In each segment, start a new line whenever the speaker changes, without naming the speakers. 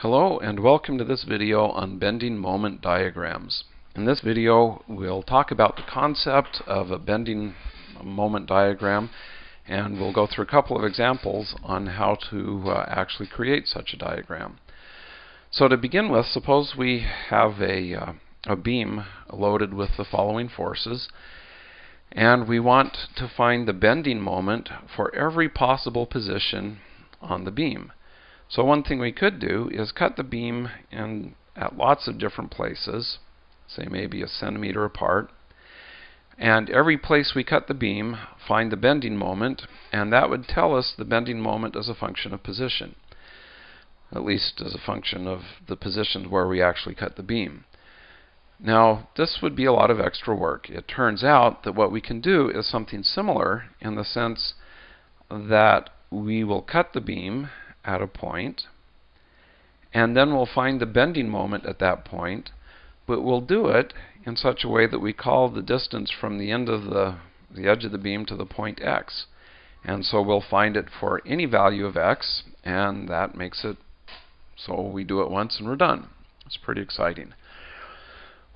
Hello and welcome to this video on bending moment diagrams. In this video we'll talk about the concept of a bending moment diagram, and we'll go through a couple of examples on how to actually create such a diagram. So to begin with, suppose we have a beam loaded with the following forces, and we want to find the bending moment for every possible position on the beam. So one thing we could do is cut the beam at lots of different places, say maybe a centimeter apart, and every place we cut the beam, find the bending moment, and that would tell us the bending moment as a function of position, at least as a function of the positions where we actually cut the beam. Now, this would be a lot of extra work. It turns out that what we can do is something similar in the sense that we will cut the beam at a point, and then we'll find the bending moment at that point, but we'll do it in such a way that we call the distance from the end of the edge of the beam to the point x. And so we'll find it for any value of x, and that makes it so we do it once and we're done. It's pretty exciting.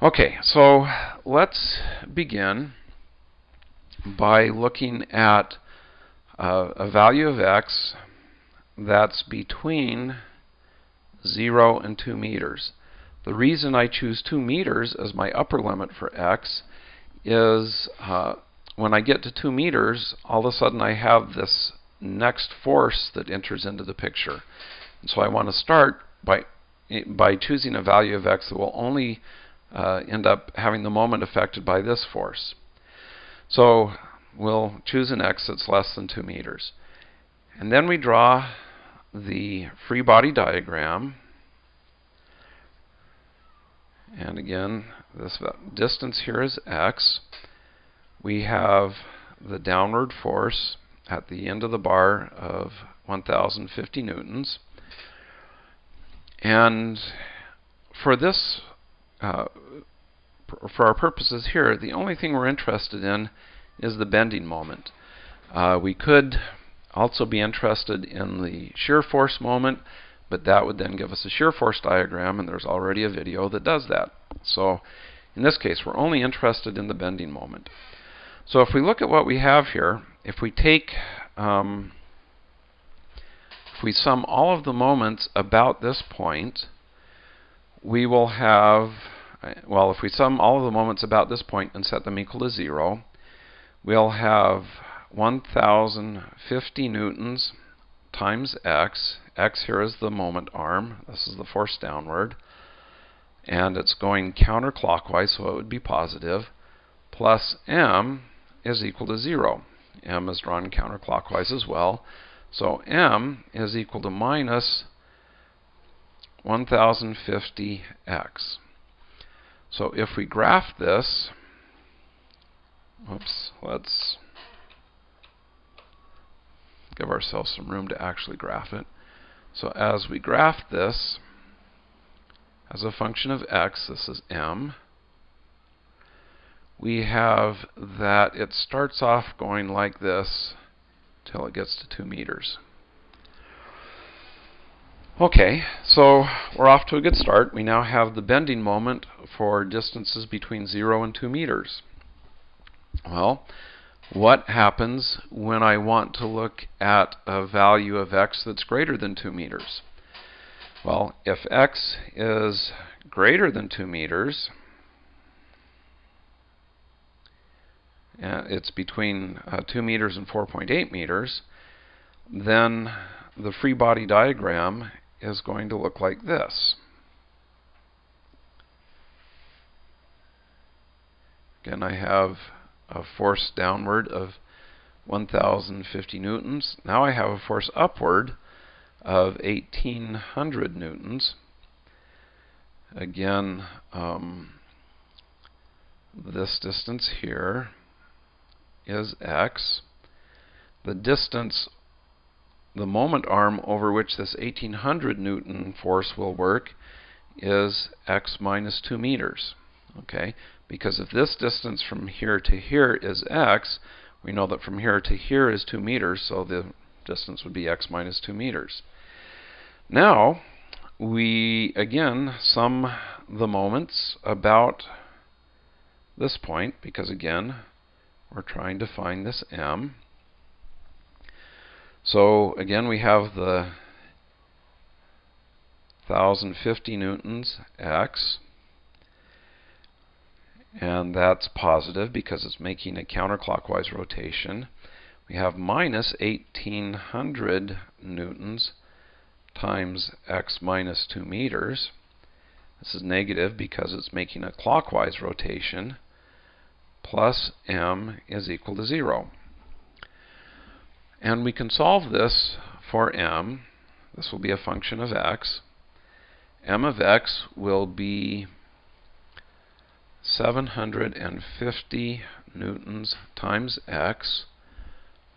Okay, so let's begin by looking at a value of x that's between 0 and 2 meters. The reason I choose 2 meters as my upper limit for x is when I get to 2 meters, all of a sudden I have this next force that enters into the picture. And so I want to start by choosing a value of x that will only end up having the moment affected by this force. So we'll choose an x that's less than 2 meters. And then we draw the free body diagram. And again, this distance here is x. We have the downward force at the end of the bar of 1,050 newtons. And for this, for our purposes here, the only thing we're interested in is the bending moment. We could also be interested in the shear force moment, but that would then give us a shear force diagram, and there's already a video that does that. So in this case, we're only interested in the bending moment. So if we look at what we have here, if we take, if we sum all of the moments about this point, we will have, well, if we sum all of the moments about this point and set them equal to 0, we'll have 1,050 newtons times x. X here is the moment arm. This is the force downward. And it's going counterclockwise, so it would be positive. Plus m is equal to 0. M is drawn counterclockwise as well. So m is equal to minus 1,050x. So if we graph this, let's give ourselves some room to actually graph it. So as we graph this as a function of x, this is m, we have that it starts off going like this till it gets to 2 meters. Okay, so we're off to a good start. We now have the bending moment for distances between 0 and 2 meters. Well, what happens when I want to look at a value of x that's greater than 2 meters? Well, if x is greater than 2 meters, it's between 2 meters and 4.8 meters, then the free body diagram is going to look like this. Again, I have a force downward of 1,050 newtons. Now I have a force upward of 1,800 newtons. Again, this distance here is x. The distance, the moment arm over which this 1,800 newton force will work is x minus 2 meters. Okay, because if this distance from here to here is x, we know that from here to here is 2 meters, so the distance would be x minus 2 meters. Now, we again sum the moments about this point, because again we're trying to find this m. So again we have the 1050 newtons x, and that's positive because it's making a counterclockwise rotation. We have minus 1800 newtons times x minus 2 meters. This is negative because it's making a clockwise rotation, plus m is equal to 0. And we can solve this for m. This will be a function of x. M of x will be 750 newtons times x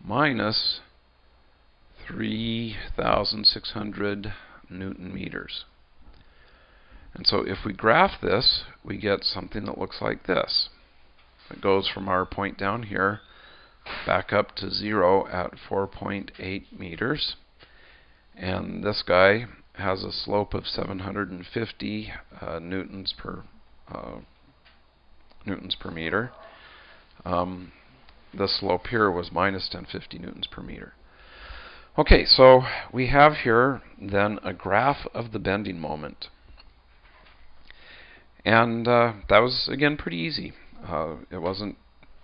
minus 3,600 newton meters. And so if we graph this, we get something that looks like this. It goes from our point down here back up to 0 at 4.8 meters. And this guy has a slope of 750 newtons per meter. The slope here was minus 1050 newtons per meter. Okay, so we have here then a graph of the bending moment. And that was, again, pretty easy. It wasn't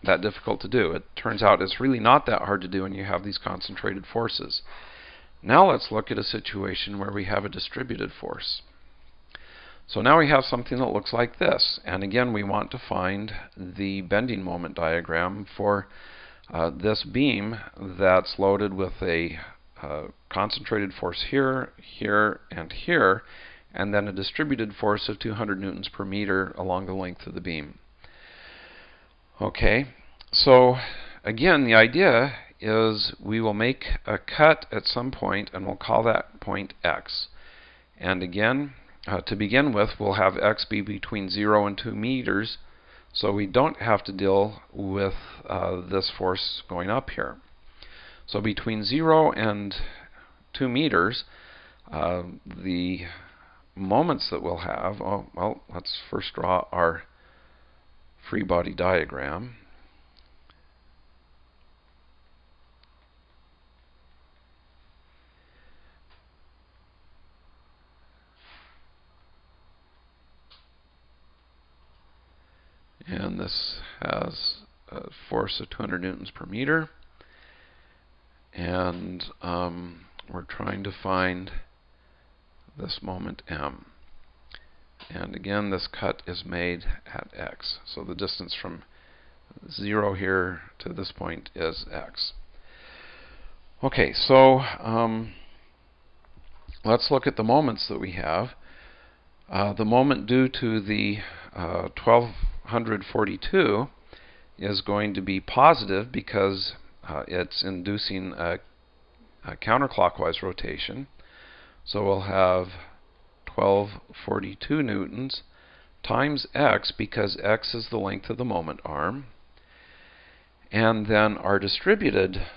that difficult to do. It turns out it's really not that hard to do when you have these concentrated forces. Now let's look at a situation where we have a distributed force. So now we have something that looks like this. And again, we want to find the bending moment diagram for this beam that's loaded with a concentrated force here, here, and here, and then a distributed force of 200 newtons per meter along the length of the beam. Okay, so again, the idea is we will make a cut at some point, and we'll call that point x. And again, to begin with, we'll have x be between 0 and 2 meters, so we don't have to deal with this force going up here. So between 0 and 2 meters, the moments that we'll have, well, let's first draw our free body diagram. And this has a force of 200 newtons per meter. And we're trying to find this moment m. And again, this cut is made at x. So the distance from 0 here to this point is x. Okay, so let's look at the moments that we have. The moment due to the 1242 is going to be positive because it's inducing a counterclockwise rotation. So we'll have 1242 newtons times x, because x is the length of the moment arm. And then our distributed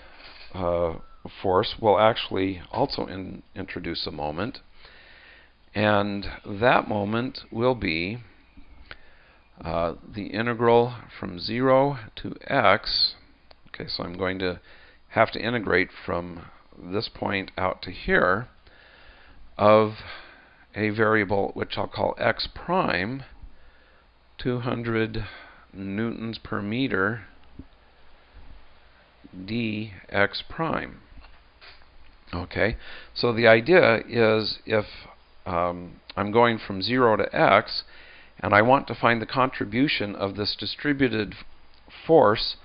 force will actually also introduce a moment. And that moment will be the integral from 0 to x. Okay, so I'm going to have to integrate from this point out to here of a variable which I'll call x prime, 200 newtons per meter dx prime. Okay, so the idea is if I'm going from 0 to x, and I want to find the contribution of this distributed force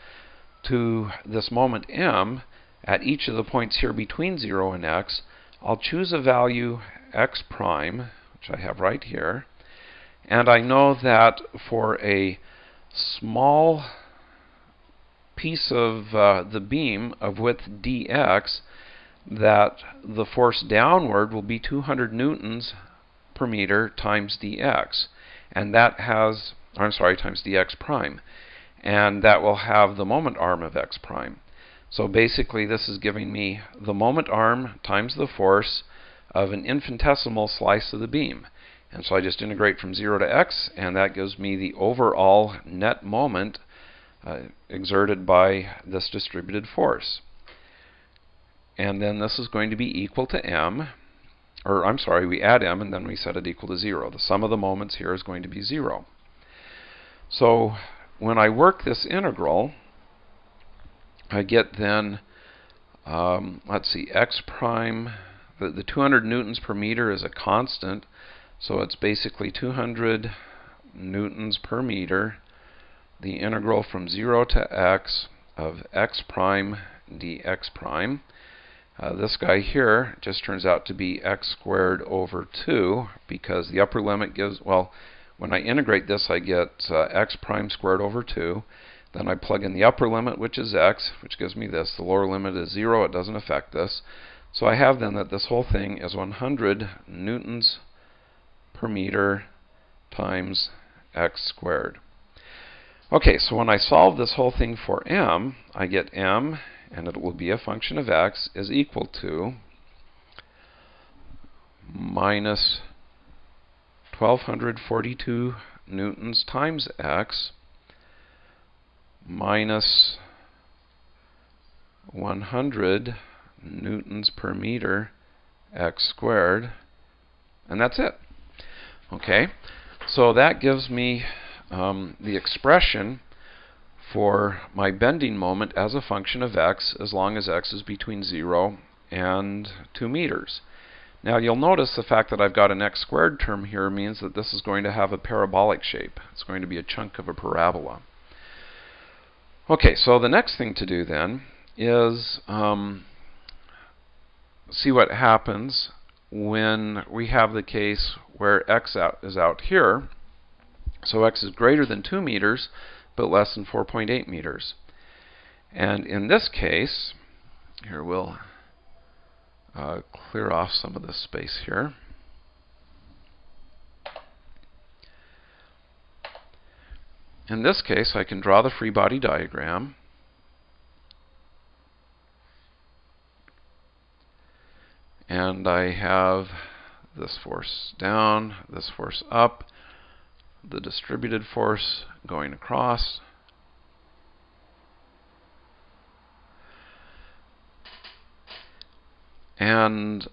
to this moment m at each of the points here between 0 and x, I'll choose a value x prime, which I have right here, and I know that for a small piece of the beam of width dx, that the force downward will be 200 newtons per meter times dx, and that has, times dx prime, and that will have the moment arm of x prime. So basically this is giving me the moment arm times the force of an infinitesimal slice of the beam. And so I just integrate from 0 to x, and that gives me the overall net moment exerted by this distributed force. And then this is going to be equal to m, or I'm sorry, we add m and then we set it equal to 0. The sum of the moments here is going to be 0. So when I work this integral, I get then, let's see, x prime, the 200 newtons per meter is a constant, so it's basically 200 newtons per meter, the integral from 0 to x of x prime dx prime. This guy here just turns out to be x squared over 2, because the upper limit gives, well, when I integrate this I get x prime squared over 2. Then I plug in the upper limit, which is x, which gives me this. The lower limit is 0. It doesn't affect this. So I have then that this whole thing is 100 newtons per meter times x squared. Okay, so when I solve this whole thing for m, I get m, and it will be a function of x, is equal to minus 1242 newtons times x minus 100 newtons per meter x squared, and that's it. Okay, so that gives me the expression for my bending moment as a function of x, as long as x is between 0 and 2 meters. Now you'll notice the fact that I've got an x squared term here means that this is going to have a parabolic shape. It's going to be a chunk of a parabola. Okay, so the next thing to do then is see what happens when we have the case where x is out here. So x is greater than 2 meters, but less than 4.8 meters. And in this case, here we'll clear off some of this space here. In this case, I can draw the free body diagram. And I have this force down, this force up, the distributed force going across. And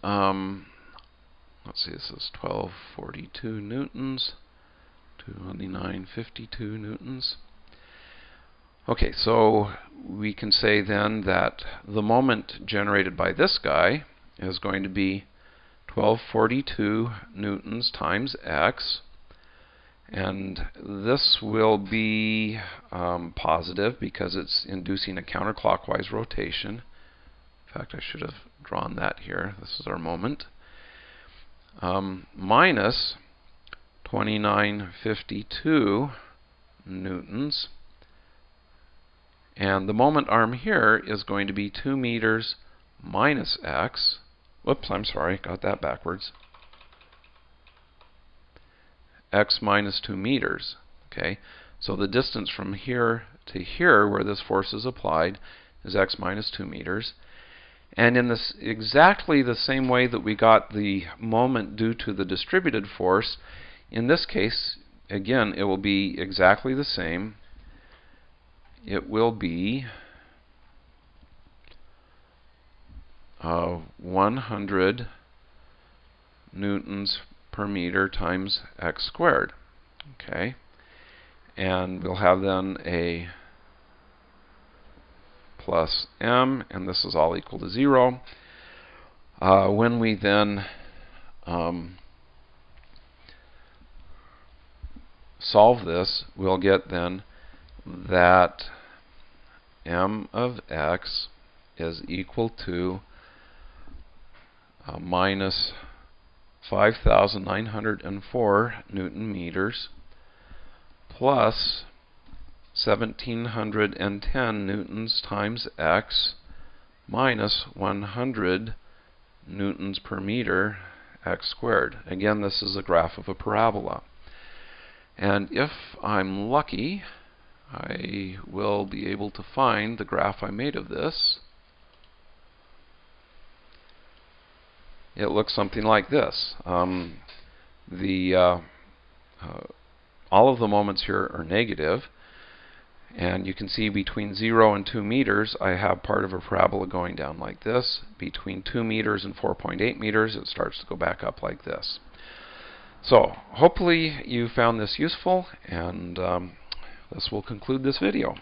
let's see, this is 1242 newtons, 229.52 newtons. Okay, so we can say then that the moment generated by this guy is going to be 1242 newtons times x. And this will be positive because it's inducing a counterclockwise rotation. In fact, I should have drawn that here. This is our moment. Minus 29.52 newtons. And the moment arm here is going to be 2 meters minus x. Whoops, I'm sorry, got that backwards. X minus 2 meters. Okay, so the distance from here to here where this force is applied is x minus 2 meters. And in this exactly the same way that we got the moment due to the distributed force, in this case, again, it will be exactly the same. It will be 100 newtons per meter times x squared. Okay, and we'll have then a plus m, and this is all equal to 0. When we then solve this, we'll get then that m of x is equal to minus 5,904 newton meters plus 1,710 newtons times x minus 100 newtons per meter x squared. Again, this is a graph of a parabola. And if I'm lucky, I will be able to find the graph I made of this. it looks something like this. All of the moments here are negative, and you can see between 0 and 2 meters I have part of a parabola going down like this. Between 2 meters and 4.8 meters it starts to go back up like this. So hopefully you found this useful, and this will conclude this video.